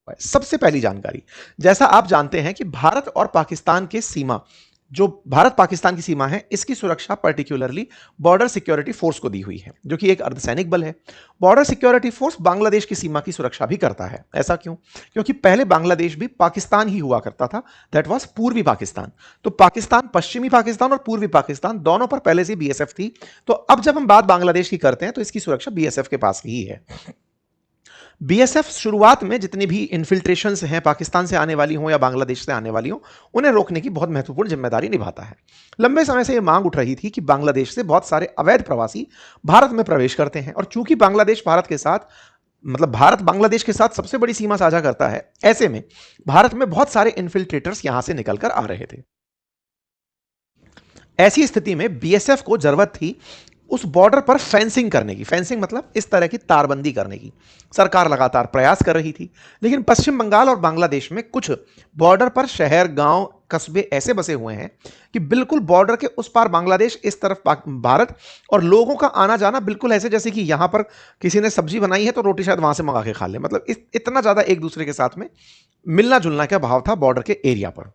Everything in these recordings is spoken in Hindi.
सबसे पहली जानकारी, जैसा आप जानते हैं कि भारत और पाकिस्तान के सीमा, जो भारत पाकिस्तान की सीमा है, इसकी सुरक्षा पर्टिकुलरली बॉर्डर सिक्योरिटी फोर्स को दी हुई है, जो कि एक अर्धसैनिक बल है। बॉर्डर सिक्योरिटी फोर्स बांग्लादेश की सीमा की सुरक्षा भी करता है। ऐसा क्यों? क्योंकि पहले बांग्लादेश भी पाकिस्तान ही हुआ करता था, दैट वाज पूर्वी पाकिस्तान। तो पाकिस्तान, पश्चिमी पाकिस्तान और पूर्वी पाकिस्तान दोनों पर पहले से बीएसएफ थी। तो अब जब हम बात बांग्लादेश की करते हैं तो इसकी सुरक्षा बीएसएफ के पास ही है। बीएसएफ शुरुआत में जितनी भी इन्फिल्ट्रेशंस हैं, पाकिस्तान से आने वाली हों या बांग्लादेश से आने वाली हों, उन्हें रोकने की बहुत महत्वपूर्ण जिम्मेदारी निभाता है। लंबे समय से यह मांग उठ रही थी कि बांग्लादेश से बहुत सारे अवैध प्रवासी भारत में प्रवेश करते हैं, और चूंकि बांग्लादेश भारत के साथ, मतलब भारत बांग्लादेश के साथ सबसे बड़ी सीमा साझा करता है, ऐसे में भारत में बहुत सारे इन्फिल्ट्रेटर्स यहां से निकलकर आ रहे थे। ऐसी स्थिति में बीएसएफ को जरूरत थी उस बॉर्डर पर फेंसिंग करने की। फेंसिंग मतलब इस तरह की तारबंदी करने की। सरकार लगातार प्रयास कर रही थी, लेकिन पश्चिम बंगाल और बांग्लादेश में कुछ बॉर्डर पर शहर, गांव, कस्बे ऐसे बसे हुए हैं कि बिल्कुल बॉर्डर के उस पार बांग्लादेश, इस तरफ भारत, और लोगों का आना जाना बिल्कुल ऐसे जैसे कि यहां पर किसी ने सब्जी बनाई है तो रोटी शायद वहां से मंगा के खा ले। मतलब इतना ज्यादा एक दूसरे के साथ में मिलना जुलना का भाव था बॉर्डर के एरिया पर।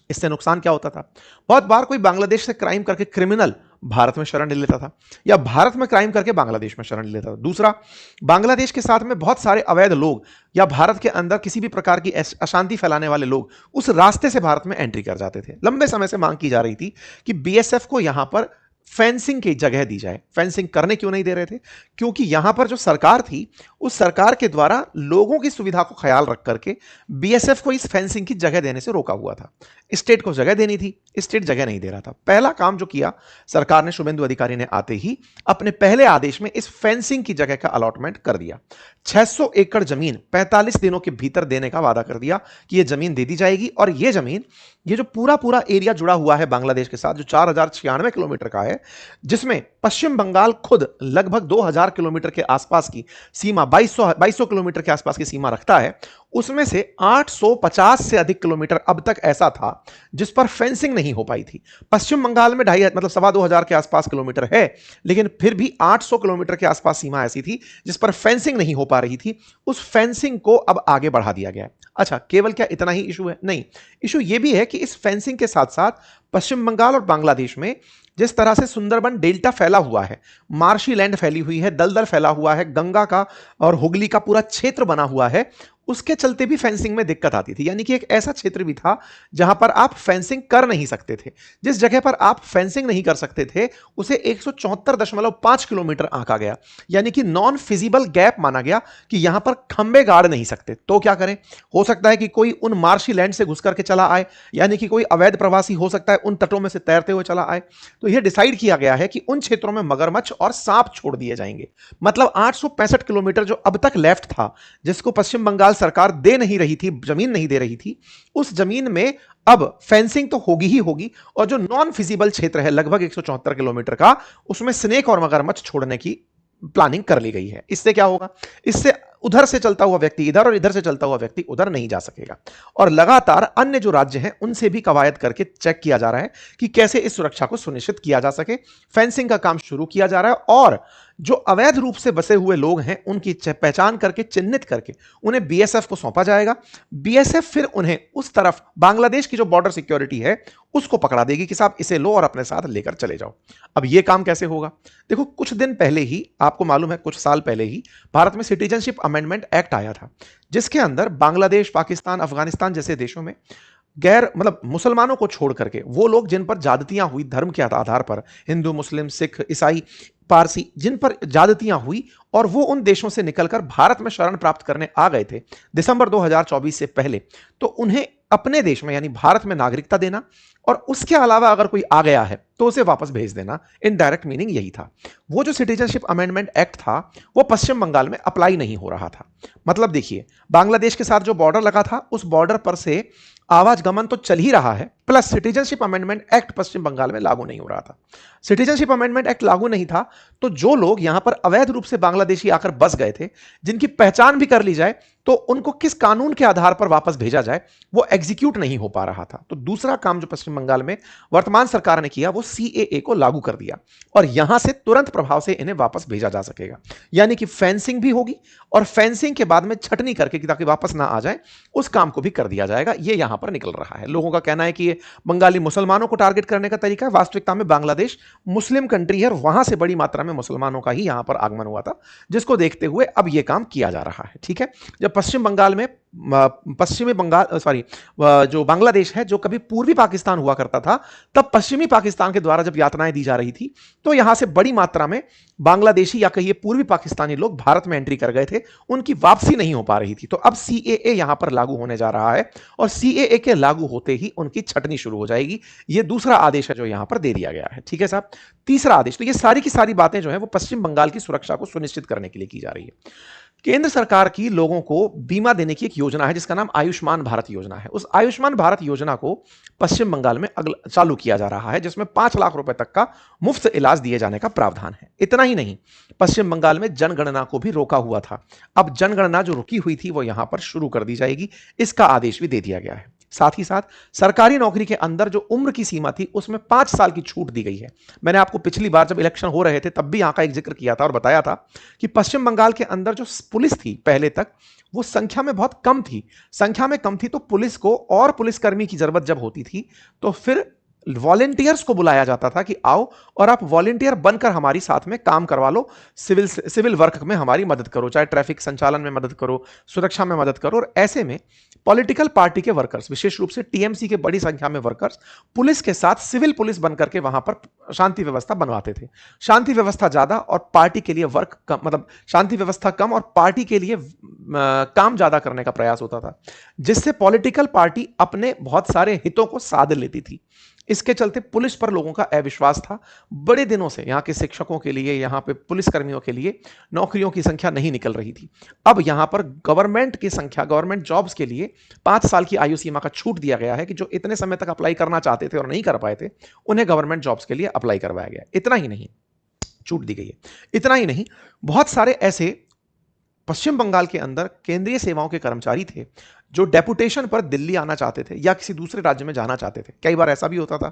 इससे नुकसान क्या होता था? बहुत बार कोई बांग्लादेश से क्राइम करके क्रिमिनल भारत में शरण ले लेता था, या भारत में क्राइम करके बांग्लादेश में शरण ले लेता था। दूसरा, बांग्लादेश के साथ में बहुत सारे अवैध लोग या भारत के अंदर किसी भी प्रकार की अशांति फैलाने वाले लोग उस रास्ते से भारत में एंट्री कर जाते थे। लंबे समय से मांग की जा रही थी कि बीएसएफ को यहां पर फेंसिंग की जगह दी जाए। फेंसिंग करने क्यों नहीं दे रहे थे? क्योंकि यहां पर जो सरकार थी, उस सरकार के द्वारा लोगों की सुविधा को ख्याल रख करके बीएसएफ को इस फेंसिंग की जगह देने से रोका हुआ था। स्टेट को जगह देनी थी, स्टेट जगह नहीं दे रहा था। पहला काम जो किया सरकार ने, शुभेंदु अधिकारी ने आते ही अपने पहले आदेश में इस फेंसिंग की जगह का अलॉटमेंट कर दिया। 600 एकड़ जमीन 45 दिनों के भीतर देने का वादा कर दिया कि यह जमीन दे दी जाएगी। और यह जमीन, ये जो पूरा पूरा एरिया जुड़ा हुआ है बांग्लादेश के साथ, जो 4096 किलोमीटर का है, जिसमें पश्चिम बंगाल खुद लगभग 2000 किलोमीटर के आसपास की सीमा, 2200 किलोमीटर के आसपास की सीमा रखता है, उसमें से 850 से अधिक किलोमीटर अब तक ऐसा था जिस पर फेंसिंग नहीं हो पाई थी। पश्चिम बंगाल में 2.5 मतलब 2,2500 के आसपास किलोमीटर है, लेकिन फिर भी 800 किलोमीटर के आसपास सीमा ऐसी थी जिस पर फेंसिंग नहीं हो पा रही थी। उस फेंसिंग को अब आगे बढ़ा दिया गया है। अच्छा, केवल क्या इतना ही इशू है? नहीं, इशू यह भी है कि इस फेंसिंग के साथ साथ पश्चिम बंगाल और बांग्लादेश में जिस तरह से सुंदरबन डेल्टा फैला हुआ है, मार्शी लैंड फैली हुई है, दलदल फैला हुआ है, गंगा का और हुगली का पूरा क्षेत्र बना हुआ है, उसके चलते भी फेंसिंग में दिक्कत आती थी। यानी कि एक ऐसा क्षेत्र भी था जहां पर आप फेंसिंग कर नहीं सकते थे। जिस जगह पर आप फेंसिंग नहीं कर सकते थे उसे 174.5 किलोमीटर आंका गया, यानी कि नॉन फिजिबल गैप माना गया कि यहां पर खंबे गाड़ नहीं सकते। तो क्या करें? हो सकता है कि कोई उन मार्शी लैंड से घुस करके चला आए, यानी कि कोई अवैध प्रवासी हो सकता है उन तटों में से तैरते हुए चला आए। तो यह डिसाइड किया गया है कि उन क्षेत्रों में मगरमच्छ और सांप छोड़ दिए जाएंगे। मतलब 865 किलोमीटर जो अब तक लेफ्ट था, जिसको पश्चिम बंगाल सरकार दे नहीं रही थी, जमीन नहीं दे रही थी, उस जमीन में अब फेंसिंग तो होगी ही होगी, और जो नॉन फिजिबल क्षेत्र है लगभग 174 किलोमीटर का, उसमें स्नेक और मगरमच्छ छोड़ने की प्लानिंग कर ली गई है। इससे क्या होगा? इससे उधर से चलता हुआ व्यक्ति इधर और इधर से चलता हुआ व्यक्ति उधर नहीं जा सकेगा। और लगातार अन्य जो राज्य हैं उनसे भी कवायद करके चेक किया जा रहा है कि कैसे इस सुरक्षा को सुनिश्चित किया जा सके। फेंसिंग का काम शुरू किया जा रहा है, और जो अवैध रूप से बसे हुए लोग हैं उनकी पहचान करके, चिन्हित करके उन्हें बीएसएफ को सौंपा जाएगा। बीएसएफ फिर उन्हें उस तरफ बांग्लादेश की जो बॉर्डर सिक्योरिटी है उसको पकड़ा देगी कि साहब इसे लो और अपने साथ लेकर चले जाओ। अब यह काम कैसे होगा? देखो, कुछ दिन पहले ही, आपको मालूम है, कुछ साल पहले ही भारत में सिटीजनशिप अमेंडमेंट एक्ट आया था, जिसके अंदर बांग्लादेश, पाकिस्तान, अफगानिस्तान जैसे देशों में गैर मतलब मुसलमानों को छोड़ करके वो लोग जिन पर ज्यादतियां हुई धर्म के आधार पर, हिंदू, मुस्लिम, सिख, ईसाई, पारसी, जिन पर ज्यादतियां हुई और वो उन देशों से निकलकर भारत में शरण प्राप्त करने आ गए थे दिसंबर 2024 से पहले, तो उन्हें अपने देश में यानी भारत में नागरिकता देना, और उसके अलावा अगर कोई आ गया है तो उसे वापस भेज देना। इनडायरेक्ट मीनिंग यही था। वो जो सिटीजनशिप अमेंडमेंट एक्ट था वो पश्चिम बंगाल में अप्लाई नहीं हो रहा था। मतलब देखिए, बांग्लादेश के साथ जो बॉर्डर लगा था उस बॉर्डर पर से आवागमन तो चल ही रहा है, प्लस सिटीजनशिप अमेंडमेंट एक्ट पश्चिम बंगाल में लागू नहीं हो रहा था। सिटीजनशिप अमेंडमेंट एक्ट लागू नहीं था तो जो लोग यहां पर अवैध रूप से बांग्लादेशी आकर बस गए थे, जिनकी पहचान भी कर ली जाए तो उनको किस कानून के आधार पर वापस भेजा जाए वो एग्जीक्यूट नहीं हो पा रहा था। तो दूसरा काम जो पश्चिम बंगाल में वर्तमान सरकार ने किया वो सीएए को लागू कर दिया और यहां से तुरंत प्रभाव से इन्हें वापस भेजा जा सकेगा। यानी कि फेंसिंग भी होगी और फेंसिंग के बाद में छटनी करके ताकि वापस ना आ जाए उस काम को भी कर दिया जाएगा। ये यहां पर निकल रहा है। लोगों का कहना है कि ये बंगाली मुसलमानों को टारगेट करने का तरीका है। वास्तविकता में बांग्लादेश मुस्लिम कंट्री है और वहां से बड़ी मात्रा में मुसलमानों का ही यहां पर आगमन हुआ था, जिसको देखते हुए अब यह काम किया जा रहा है। ठीक है, जब पश्चिम बंगाल में पश्चिमी बंगाल जो बांग्लादेश है जो कभी पूर्वी पाकिस्तान हुआ करता था, तब पश्चिमी पाकिस्तान के द्वारा जब यातनाएं दी जा रही थी तो यहां से बड़ी मात्रा में बांग्लादेशी या कहिए पूर्वी पाकिस्तानी लोग भारत में एंट्री कर गए थे, उनकी वापसी नहीं हो पा रही थी। तो अब सीएए यहां पर लागू होने जा रहा है और सीएए के लागू होते ही उनकी छटनी शुरू हो जाएगी। यह दूसरा आदेश है जो यहां पर दे दिया गया है। ठीक है साहब, तीसरा आदेश, तो ये सारी की सारी बातें जो है वो पश्चिम बंगाल की सुरक्षा को सुनिश्चित करने के लिए की जा रही है। केंद्र सरकार की लोगों को बीमा देने की एक योजना है जिसका नाम आयुष्मान भारत योजना है। उस आयुष्मान भारत योजना को पश्चिम बंगाल में चालू किया जा रहा है, जिसमें 5 लाख रुपए तक का मुफ्त इलाज दिए जाने का प्रावधान है। इतना ही नहीं, पश्चिम बंगाल में जनगणना को भी रोका हुआ था। अब जनगणना जो रुकी हुई थी वो यहां पर शुरू कर दी जाएगी, इसका आदेश भी दे दिया गया है। साथ ही साथ सरकारी नौकरी के अंदर जो उम्र की सीमा थी उसमें 5 साल की छूट दी गई है। मैंने आपको पिछली बार जब इलेक्शन हो रहे थे तब भी यहां का एक जिक्र किया था और बताया था कि पश्चिम बंगाल के अंदर जो पुलिस थी पहले तक वो संख्या में बहुत कम थी। संख्या में कम थी तो पुलिस को और पुलिसकर्मी की जरूरत जब होती थी तो फिर वॉलेंटियर्स को बुलाया जाता था कि आओ और आप वॉलेंटियर बनकर हमारी साथ में काम करवा लो, सिविल वर्क में हमारी मदद करो, चाहे ट्रैफिक संचालन में मदद करो, सुरक्षा में मदद करो। और ऐसे में पॉलिटिकल पार्टी के वर्कर्स, विशेष रूप से टीएमसी के बड़ी संख्या में वर्कर्स पुलिस के साथ सिविल पुलिस बनकर के वहां पर शांति व्यवस्था बनवाते थे। शांति व्यवस्था ज्यादा और पार्टी के लिए वर्क कम, मतलब शांति व्यवस्था कम और पार्टी के लिए काम ज्यादा करने का प्रयास होता था, जिससे पॉलिटिकल पार्टी अपने बहुत सारे हितों को साध लेती थी। इसके चलते पुलिस पर लोगों का अविश्वास था। बड़े दिनों से यहां के शिक्षकों के लिए, यहां पे पुलिसकर्मियों के लिए नौकरियों की संख्या नहीं निकल रही थी। अब यहां पर गवर्नमेंट की संख्या, गवर्नमेंट जॉब्स के लिए 5 साल की आयु सीमा का छूट दिया गया है कि जो इतने समय तक अप्लाई करना चाहते थे और नहीं कर पाए थे उन्हें गवर्नमेंट जॉब्स के लिए अप्लाई करवाया गया। इतना ही नहीं, छूट दी गई है। इतना ही नहीं, बहुत सारे ऐसे पश्चिम बंगाल के अंदर केंद्रीय सेवाओं के कर्मचारी थे जो डेपुटेशन पर दिल्ली आना चाहते थे या किसी दूसरे राज्य में जाना चाहते थे। कई बार ऐसा भी होता था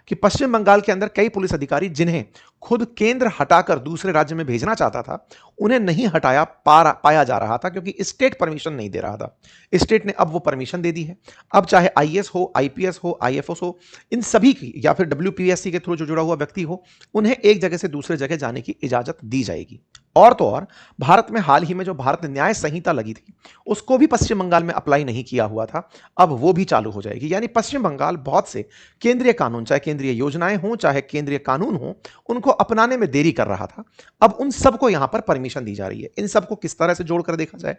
कि पश्चिम बंगाल के अंदर कई पुलिस अधिकारी जिन्हें खुद केंद्र हटाकर दूसरे राज्य में भेजना चाहता था, उन्हें नहीं हटाया पाया जा रहा था क्योंकि स्टेट परमिशन नहीं दे रहा था। स्टेट ने अब वो परमिशन दे दी है। अब चाहे आईएएस हो, आईपीएस हो, आईएफएस हो, इन सभी की, या फिर डब्ल्यूपीएससी के थ्रू जो जुड़ा हुआ व्यक्ति हो, उन्हें एक जगह से दूसरे जगह जाने की इजाजत दी जाएगी। और तो और भारत में हाल ही में जो भारत न्याय संहिता लगी थी उसको भी पश्चिम बंगाल में अप्लाई नहीं किया हुआ था, अब वो भी चालू हो जाएगी। यानी पश्चिम बंगाल बहुत से केंद्रीय कानून, चाहे केंद्रीय योजनाएं हों चाहे केंद्रीय कानून हों, उनको अपनाने में देरी कर रहा था। अब उन सबको यहां पर परमिशन दी जा रही है। इन सबको किस तरह से जोड़कर देखा जाए,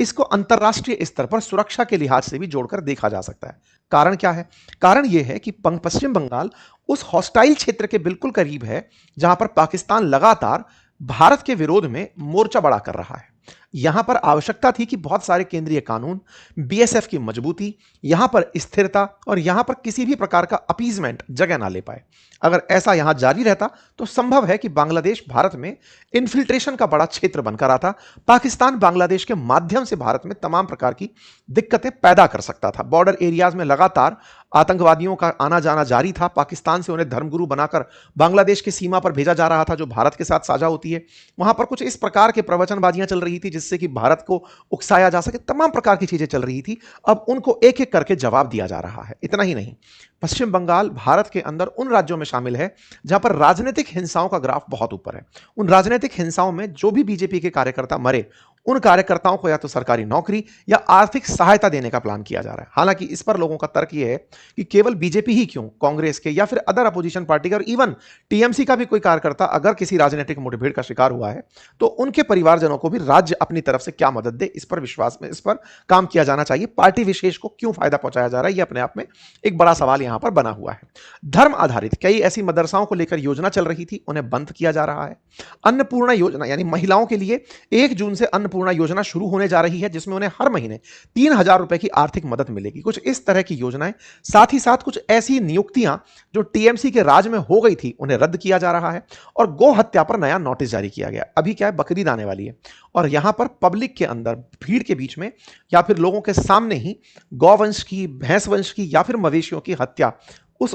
इसको अंतरराष्ट्रीय स्तर पर सुरक्षा के लिहाज से भी जोड़कर देखा जा सकता है। कारण क्या है? कारण यह है कि पश्चिम बंगाल उस हॉस्टाइल क्षेत्र के बिल्कुल करीब है जहां पर पाकिस्तान लगातार भारत के विरोध में मोर्चा बड़ा कर रहा है। यहां पर आवश्यकता थी कि बहुत सारे केंद्रीय कानून, बीएसएफ की मजबूती, यहां पर स्थिरता और यहां पर किसी भी प्रकार का अपीजमेंट जगह ना ले पाए। अगर ऐसा यहां जारी रहता तो संभव है कि बांग्लादेश भारत में इन्फिल्ट्रेशन का बड़ा क्षेत्र बनकर आता। पाकिस्तान बांग्लादेश के माध्यम से भारत में तमाम प्रकार की दिक्कतें पैदा कर सकता था। बॉर्डर एरियाज में लगातार आतंकवादियों का आना जाना जारी था। पाकिस्तान से उन्हें धर्मगुरु बनाकर बांग्लादेश की सीमा पर भेजा जा रहा था जो भारत के साथ साझा होती है। वहां पर कुछ इस प्रकार के प्रवचनबाजियां चल रही थी जिससे कि भारत को उकसाया जा सके। तमाम प्रकार की चीजें चल रही थी। अब उनको एक एक करके जवाब दिया जा रहा है। इतना ही नहीं, पश्चिम बंगाल भारत के अंदर उन राज्यों में शामिल है जहां पर राजनीतिक हिंसाओं का ग्राफ बहुत ऊपर है। उन राजनीतिक हिंसाओं में जो भी बीजेपी के कार्यकर्ता मरे, उन कार्यकर्ताओं को या तो सरकारी नौकरी या आर्थिक सहायता देने का प्लान किया जा रहा है। हालांकि इस पर लोगों का तर्क यह है कि केवल बीजेपी ही क्यों, कांग्रेस के या फिर अदर अपोजिशन पार्टी का और इवन टीएमसी का भी कोई कार्यकर्ता अगर किसी राजनीतिक मुठभेड़ का शिकार हुआ है तो उनके परिवारजनों को भी राज्य अपनी तरफ से क्या मदद दे, इस पर विश्वास में इस पर काम किया जाना चाहिए। पार्टी विशेष को क्यों फायदा पहुंचाया जा रहा है, यह अपने आप में एक बड़ा सवाल यहां पर बना हुआ है। धर्म आधारित कई ऐसी मदरसाओं को लेकर योजना चल रही थी, उन्हें बंद किया जा रहा है। अन्नपूर्णा योजना यानी महिलाओं के लिए 1 जून से अन्न अन्नपूर्णा योजना शुरू होने जा रही है, जिसमें उन्हें हर महीने 3,000 रुपए की आर्थिक मदद मिलेगी। कुछ इस तरह की योजनाएं, साथ ही साथ कुछ ऐसी नियुक्तियां जो टीएमसी के राज में हो गई थी, उन्हें रद्द किया जा रहा है और गौ हत्या पर नया नोटिस जारी किया गया। अभी क्या है, बकरीद आने वाली है और यहां पर पब्लिक के अंदर, भीड़ के बीच में या फिर लोगों के सामने ही गौवंश की, भैंस वंश की या फिर मवेशियों की हत्या उस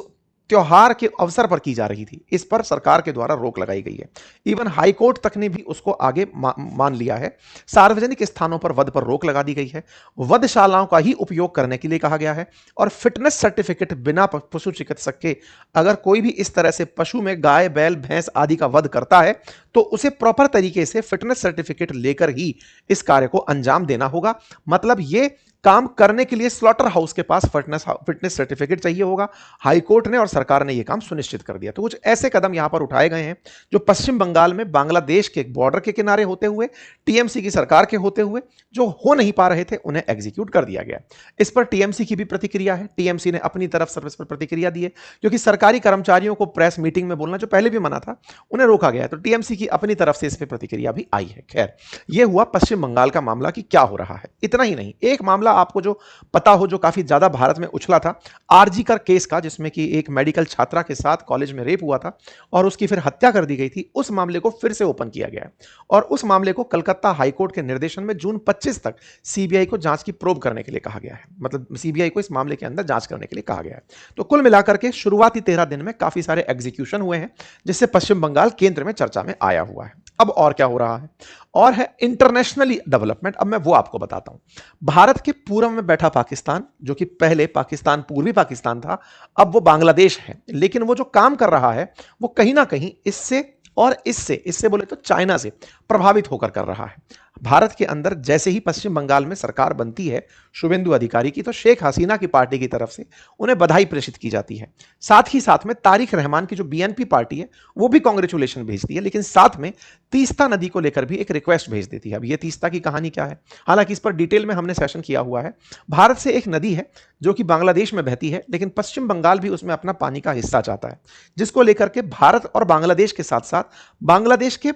त्योहार के अवसर पर की जा रही थी। इस पर सरकार के द्वारा रोक लगाई गई है। इवन हाई कोर्ट तक ने भी उसको आगे मान लिया है। सार्वजनिक स्थानों पर वध पर रोक लगा दी गई है। वधशालाओं का ही उपयोग करने के लिए कहा गया है और फिटनेस सर्टिफिकेट बिना पशु चिकित्सक के अगर कोई भी इस तरह से पशु में गाय, बैल, भैंस आदि का वध करता है तो उसे प्रॉपर तरीके से फिटनेस सर्टिफिकेट लेकर ही इस कार्य को अंजाम देना होगा। मतलब ये काम करने के लिए स्लॉटर हाउस के पास फिटनेस सर्टिफिकेट चाहिए होगा। हाईकोर्ट ने और सरकार ने यह काम सुनिश्चित कर दिया। तो कुछ ऐसे कदम यहां पर उठाए गए हैं जो पश्चिम बंगाल में बांग्लादेश के बॉर्डर के किनारे होते हुए, टीएमसी की सरकार के होते हुए जो हो नहीं पा रहे थे, उन्हें एग्जीक्यूट कर दिया गया। इस पर टीएमसी की भी प्रतिक्रिया है। टीएमसी ने अपनी तरफ से इस पर प्रतिक्रिया दी है, क्योंकि सरकारी कर्मचारियों को प्रेस मीटिंग में बोलना जो पहले भी मना था, उन्हें रोका गया है। तो टीएमसी की अपनी तरफ से इस पर प्रतिक्रिया भी आई है। खैर, यह हुआ पश्चिम बंगाल का मामला कि क्या हो रहा है। इतना ही नहीं, एक मामला आपको जो पता हो, जो काफी ज्यादा भारत में उछला था, आरजी कर केस का, जिसमें कि एक मेडिकल छात्रा के साथ कॉलेज में रेप हुआ था और उसकी फिर हत्या कर दी गई थी। उस मामले को फिर से ओपन किया गया है और उस मामले को कलकत्ता हाईकोर्ट के निर्देशन में जून 25 तक सीबीआई को जांच की प्रोब करने के लिए कहा गया है। मतलब सीबीआई को इस मामले के अंदर जांच करने के लिए कहा गया है। तो कुल मिलाकर के शुरुआती 13 दिन में काफी सारे एग्जीक्यूशन हुए हैं, जिससे पश्चिम बंगाल केंद्र में चर्चा में आया हुआ है। अब और क्या हो रहा है, और है इंटरनेशनली डेवलपमेंट। अब मैं वो आपको बताता हूं। भारत के पूर्व में बैठा पाकिस्तान, जो कि पहले पाकिस्तान पूर्वी पाकिस्तान था, अब वो बांग्लादेश है। लेकिन वो जो काम कर रहा है वो कहीं ना कहीं इससे और इससे बोले तो चाइना से प्रभावित होकर कर रहा है। भारत के अंदर जैसे ही पश्चिम बंगाल में सरकार बनती है शुभेंदु अधिकारी की, तो शेख हसीना की पार्टी की तरफ से उन्हें बधाई प्रेषित की जाती है। साथ ही साथ में तारिक रहमान की जो बीएनपी पार्टी है वो भी कांग्रेचुलेशन भेजती है, लेकिन साथ में तीस्ता नदी को लेकर भी एक रिक्वेस्ट भेज देती है। अब ये तीस्ता की कहानी क्या है, हालांकि इस पर डिटेल में हमने सेशन किया हुआ है। भारत से एक नदी है जो कि बांग्लादेश में बहती है, लेकिन पश्चिम बंगाल भी उसमें अपना पानी का हिस्सा चाहता है, जिसको लेकर के भारत और बांग्लादेश के साथ साथ बांग्लादेश के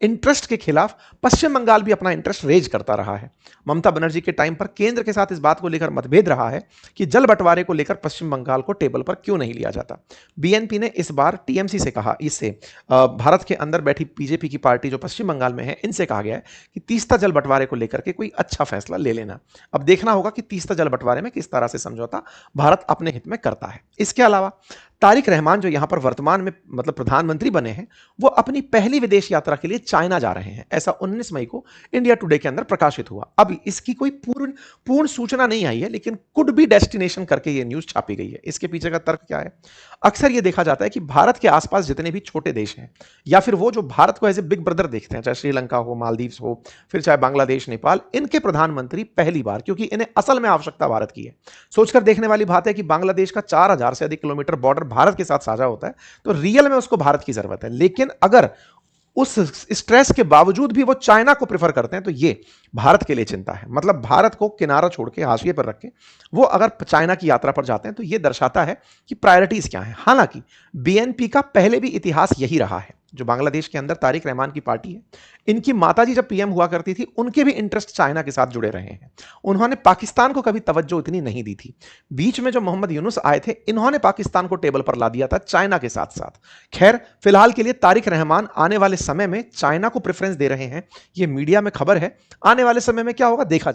इंटरेस्ट के खिलाफ पश्चिम बंगाल भी अपना इंटरेस्ट रेज करता रहा है। ममता बनर्जी के टाइम पर केंद्र के साथ इस बात को लेकर मतभेद रहा है कि जल बंटवारे को लेकर पश्चिम बंगाल को टेबल पर क्यों नहीं लिया जाता। बीएनपी ने इस बार टीएमसी से कहा, इससे भारत के अंदर बैठी बीजेपी की पार्टी जो पश्चिम बंगाल में है, इनसे कहा गया है कि तीस्ता जल बंटवारे को लेकर के कोई अच्छा फैसला ले लेना। अब देखना होगा कि तीस्ता जल बंटवारे में किस तरह से समझौता भारत अपने हित में करता है। इसके अलावा तारिक रहमान जो यहां पर वर्तमान में मतलब प्रधानमंत्री बने हैं, वो अपनी पहली विदेश यात्रा के लिए चाइना जा रहे हैं। ऐसा 19 मई को इंडिया टुडे के अंदर प्रकाशित हुआ। अब इसकी कोई पूर्ण सूचना नहीं आई है, लेकिन कुड बी डेस्टिनेशन करके ये न्यूज छापी गई है। इसके पीछे का तर्क क्या है? अक्सर ये देखा जाता है कि भारत के आसपास जितने भी छोटे देश हैं, या फिर वो जो भारत को एज ए बिग ब्रदर देखते हैं, चाहे श्रीलंका हो, मालदीव्स हो, फिर चाहे बांग्लादेश, नेपाल, इनके प्रधानमंत्री पहली बार, क्योंकि इन्हें असल में आवश्यकता भारत की है। सोचकर देखने वाली बात है कि बांग्लादेश का 4000 से अधिक किलोमीटर बॉर्डर भारत के साथ साझा होता है, तो रियल में उसको भारत की जरूरत है। लेकिन अगर उस स्ट्रेस के बावजूद भी वो चाइना को प्रेफर करते हैं, तो ये भारत के लिए चिंता है। मतलब भारत को किनारा छोड़ के, हाशिए पर रख के वो अगर चाइना की यात्रा पर जाते हैं, तो ये दर्शाता है कि प्रायोरिटीज क्या है। हालांकि बीएनपी का पहले भी इतिहास यही रहा है। जो बांग्लादेश के अंदर तारिक रहमान की पार्टी है, इनकी माताजी जब पीएम हुआ करती थी, उनके भी इंटरेस्ट चाइना के साथ जुड़े रहे हैं। उन्होंने पाकिस्तान को कभी तवज्जो इतनी नहीं दी थी। बीच में जो मोहम्मद यूनुस आए थे, इन्होंने पाकिस्तान को टेबल पर ला दिया था चाइना के साथ साथ। खैर, फिलहाल के लिए तारिक रहमान आने वाले समय में चाइना को प्रेफरेंस दे रहे हैं, यह मीडिया में खबर है। आने वाले समय में क्या होगा देखा